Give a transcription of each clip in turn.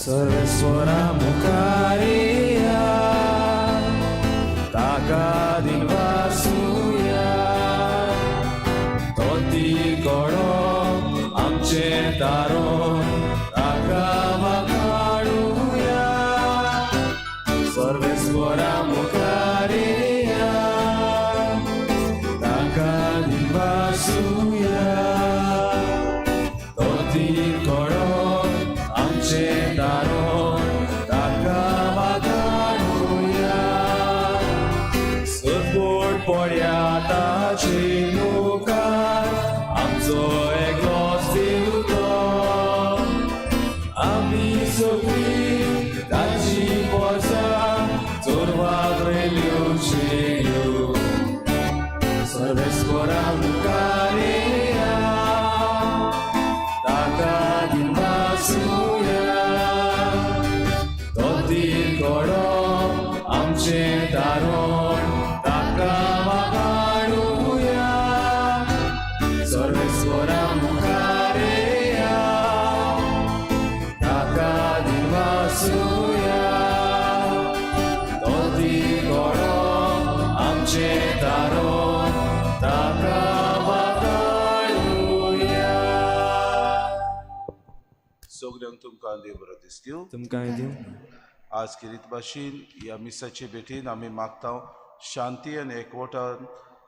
सर्वेस्वरा मुखारिया ताका दिनवासूया तोती कोडो आमचे दारोन ताका वखाणुया सर्वेस्वरा मुखारिया ताका दिनवासूया तोती कोडो आमचे दारोन ताका वखाणुया सपोट पड्या ताचे मुखार आमचो एकलोच देव तो आमी सगळीं ताची पोरसां चोरवाक रेल्योच्यो सर्वेस्वरा मुखारिया ताका दिनवासूया तोती कोडो आमचे दारोन ताका वखाणुया सर्वेस्वरा मुखारिया ताका दिनवासूया तोती कोडो आमचे दारोन ताका वखाणुया. सगळ्यांक तुमकां देव बरो दीस दिवं. तुमकां दिवं. आज किरीत भाशेन ह्या मिसाचे भेटेन आमी मागता शांती आनी एकवटान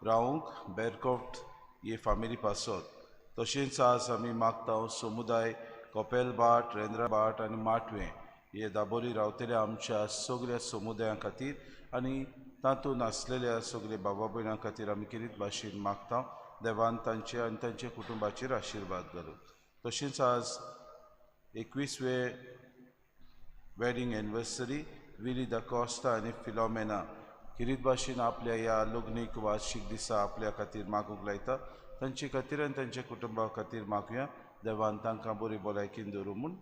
रावूंक बेरकोट ही फामिली पासत. तशेंच आज आमी मागता समुदाय कोपेल बाट, रेंद्रा बाट आनी माटवे हे दाबोळी रावतल्या आमच्या सगळ्या समुदायां खातीर आनी तातूंत आसलेल्या सगळ्या बाबा भयणां खातीर आमी किरीत भाशेन मागता देवान तांचे आनी तांच्या कुटुंबाचेर आशिर्वाद घालूं. तशेंच आज 21वे वेडिंग एनिवर्सरी विली दा कॉस्टा आनी फिलोमेना किरीत भाशेन आपल्या ह्या लग्नीक वार्षिक दिसा आपल्या खातीर मागूंक लायता. तांचे खातीर आनी तांच्या कुटुंबा खातीर मागुया देवान तांकां बरी भलायकीन दवरूं म्हूण